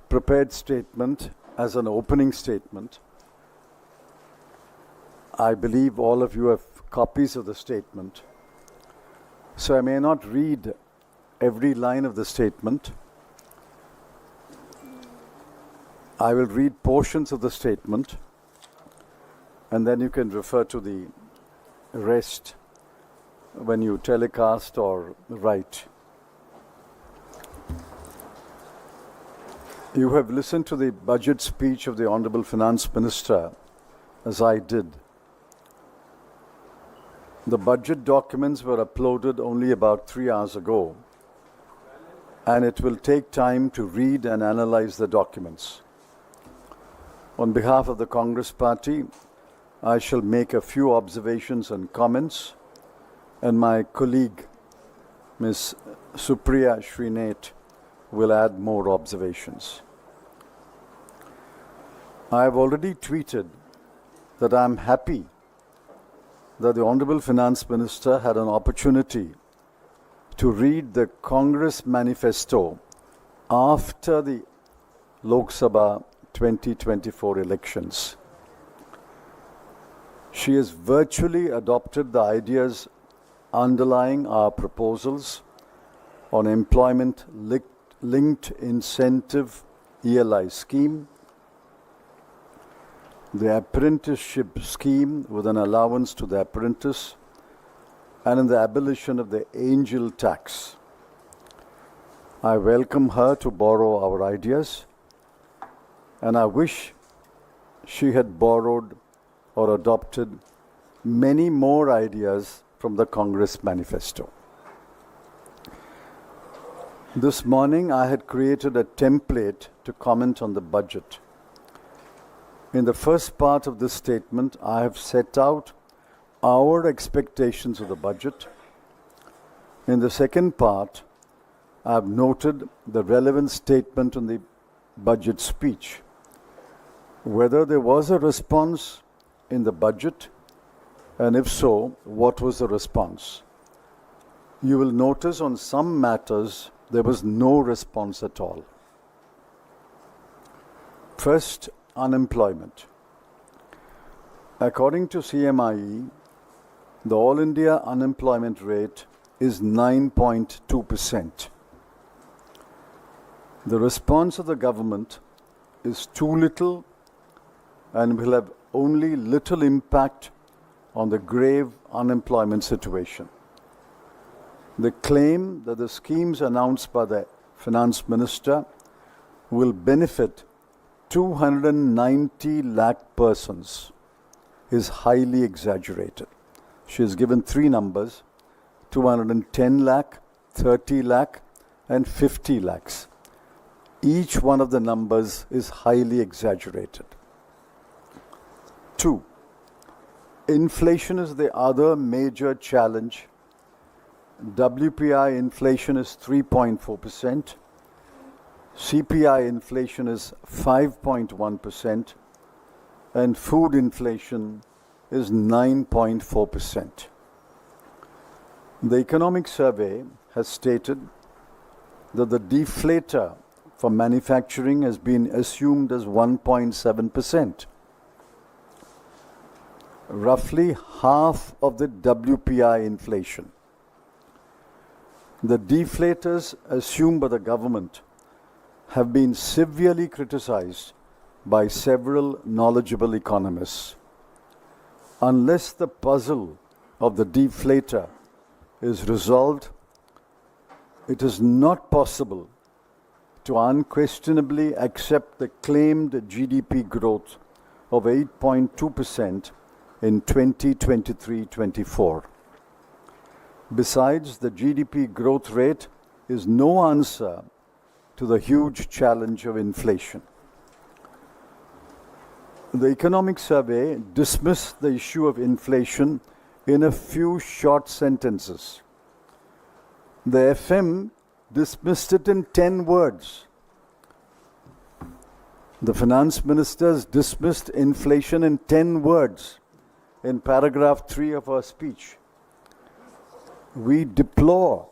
prepared statement as an opening statement. I believe all of you have copies of the statement. So I may not read every line of the statement. I will read portions of the statement, and then you can refer to the rest when you telecast or write. You have listened to the budget speech of the Honorable Finance Minister, as I did. The budget documents were uploaded only about 3 hours ago, and it will take time to read and analyze the documents. On behalf of the Congress Party, I shall make a few observations and comments, and my colleague, Ms. Supriya Srinath, will add more observations. I have already tweeted that I am happy that the Honorable Finance Minister had an opportunity to read the Congress manifesto after the Lok Sabha 2024 elections. She has virtually adopted the ideas underlying our proposals on employment-linked incentive ELI scheme, the apprenticeship scheme with an allowance to the apprentice, and in the abolition of the angel tax. I welcome her to borrow our ideas, and I wish she had borrowed or adopted many more ideas from the Congress manifesto. This morning, I had created a template to comment on the budget. In the first part of this statement, I have set out our expectations of the budget. In the second part, I have noted the relevant statement on the budget speech, whether there was a response in the budget, and if so, what was the response. You will notice on some matters there was no response at all. First, unemployment. According to CMIE, the All India unemployment rate is 9.2%. The response of the government is too little and will have only little impact on the grave unemployment situation. The claim that the schemes announced by the Finance Minister will benefit 290 lakh persons is highly exaggerated. She has given three numbers: 210 lakh, 30 lakh, and 50 lakhs. Each one of the numbers is highly exaggerated. 2. Inflation is the other major challenge. WPI inflation is 3.4%. CPI inflation is 5.1%. And food inflation is 9.4%. The economic survey has stated that the deflator for manufacturing has been assumed as 1.7%. Roughly half of the WPI inflation. The deflators assumed by the government have been severely criticized by several knowledgeable economists. Unless the puzzle of the deflator is resolved, it is not possible to unquestionably accept the claimed GDP growth of 8.2% in 2023-24. Besides, the GDP growth rate is no answer to the huge challenge of inflation. The economic survey dismissed the issue of inflation in a few short sentences. The FM dismissed it in 10 words. The finance ministers dismissed inflation in 10 words in paragraph 3 of our speech. We deplore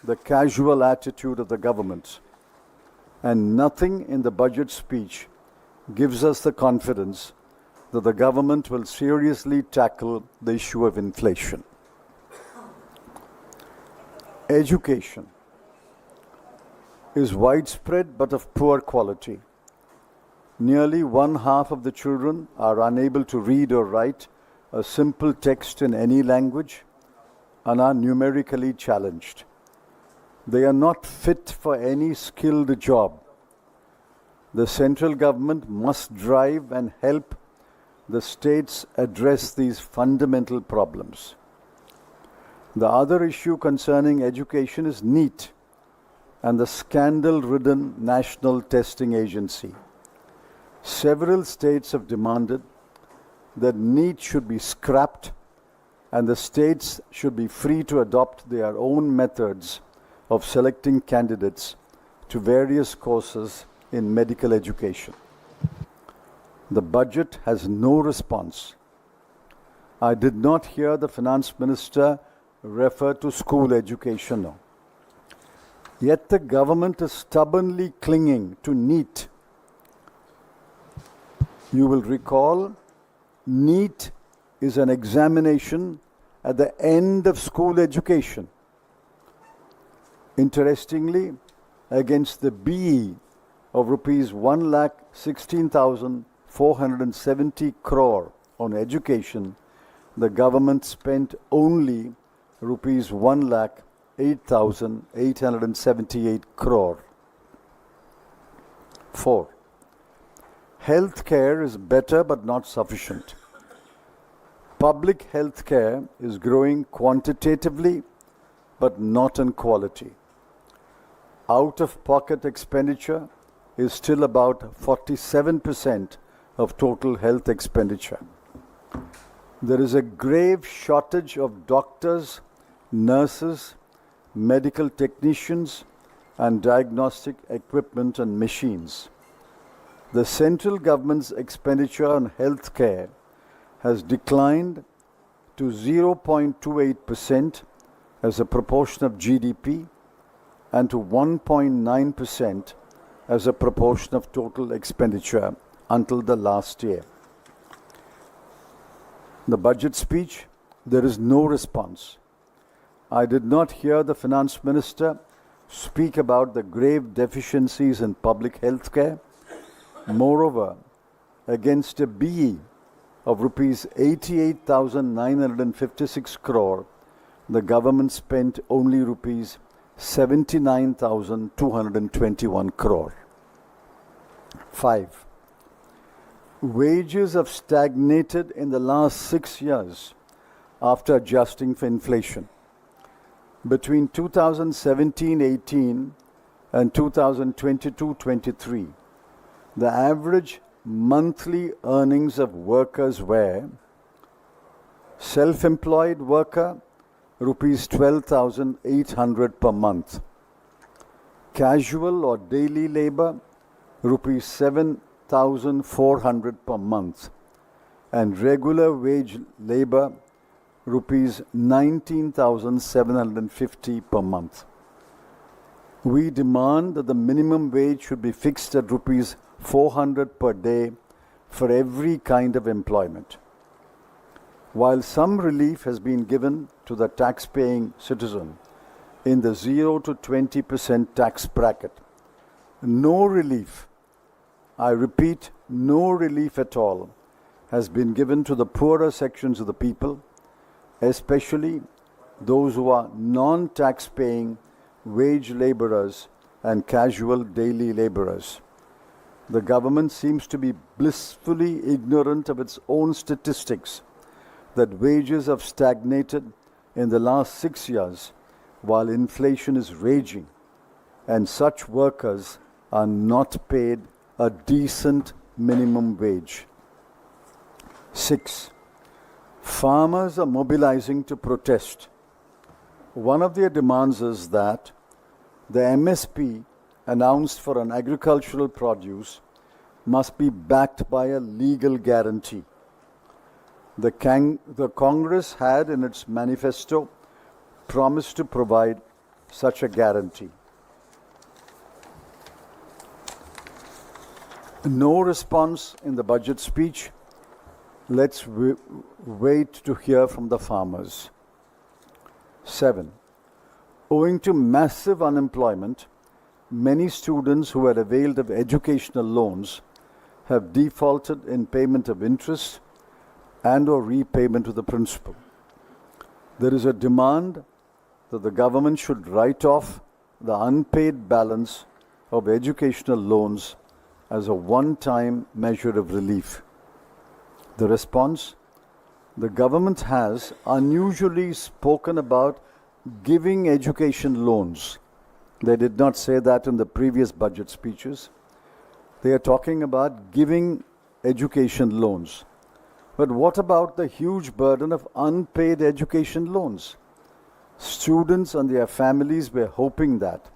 the casual attitude of the government. and nothing in the budget speech gives us the confidence that the government will seriously tackle the issue of inflation. Education is widespread but of poor quality. Nearly one half of the children are unable to read or write a simple text in any language and are numerically challenged. They are not fit for any skilled job. The central government must drive and help the states address these fundamental problems. The other issue concerning education is NEET and the scandal-ridden National Testing Agency. Several states have demanded that NEET should be scrapped and the states should be free to adopt their own methods of selecting candidates to various courses in medical education. The budget has no response. I did not hear the finance minister refer to school education now. Yet the government is stubbornly clinging to NEET. You will recall, NEET is an examination at the end of school education. Interestingly, against the BE of rupees 1,16,470 crore on education, the government spent only rupees 1,08,878 crore. 4. Health care is better but not sufficient. Public health care is growing quantitatively but not in quality. Out-of-pocket expenditure is still about 47% of total health expenditure. There is a grave shortage of doctors, nurses, medical technicians, and diagnostic equipment and machines. The central government's expenditure on health care has declined to 0.28% as a proportion of GDP and to 1.9% as a proportion of total expenditure until the last year. The budget speech, there is no response. I did not hear the finance minister speak about the grave deficiencies in public health care. Moreover, against a BE of rupees 88,956 crore, the government spent only rupees 79,221 crore. 5. Wages have stagnated in the last 6 years after adjusting for inflation. Between 2017-18 and 2022-23, the average monthly earnings of workers were: self-employed worker, rupees 12,800 per month; casual or daily labor, rupees 7,400 per month; and regular wage labor, rupees 19,750 per month. We demand that the minimum wage should be fixed at rupees 400 per day for every kind of employment. While some relief has been given to the tax-paying citizen in the 0 to 20% tax bracket, no relief, I repeat, no relief at all, has been given to the poorer sections of the people, especially those who are non-tax-paying wage laborers and casual daily laborers. The government seems to be blissfully ignorant of its own statistics that wages have stagnated in the last 6 years while inflation is raging, and such workers are not paid a decent minimum wage. 6. Farmers are mobilizing to protest. One of their demands is that the MSP announced for an agricultural produce must be backed by a legal guarantee. The Congress had in its manifesto promised to provide such a guarantee. No response in the budget speech. Let's wait to hear from the farmers. 7. Owing to massive unemployment, many students who had availed of educational loans have defaulted in payment of interest and or repayment to the principal. There is a demand that the government should write off the unpaid balance of educational loans as a one-time measure of relief. The response: the government has unusually spoken about giving education loans. They did not say that in the previous budget speeches. They are talking about giving education loans. But what about the huge burden of unpaid education loans? Students and their families were hoping that,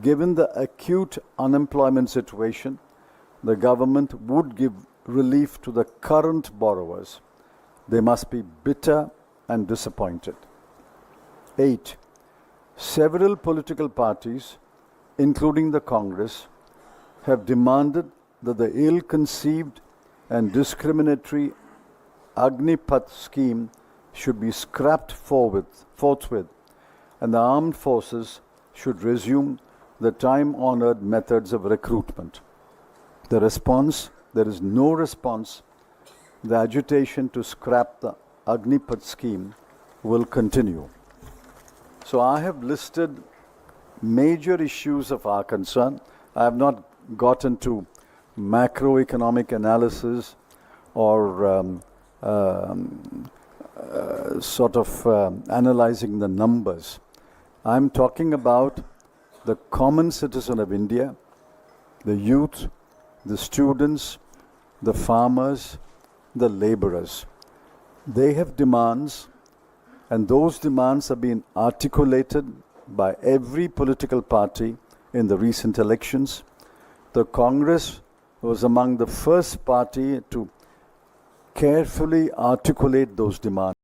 given the acute unemployment situation, the government would give relief to the current borrowers. They must be bitter and disappointed. 8. Several political parties, including the Congress, have demanded that the ill-conceived and discriminatory Agnipath scheme should be scrapped forthwith, and the armed forces should resume the time-honored methods of recruitment. The response: there is no response. The agitation to scrap the Agnipath scheme will continue. So I have listed major issues of our concern. I have not gotten to macroeconomic analysis or analyzing the numbers. I'm talking about the common citizen of India, the youth, the students, the farmers, the laborers. They have demands, and those demands have been articulated by every political party in the recent elections. The Congress was among the first party to carefully articulate those demands.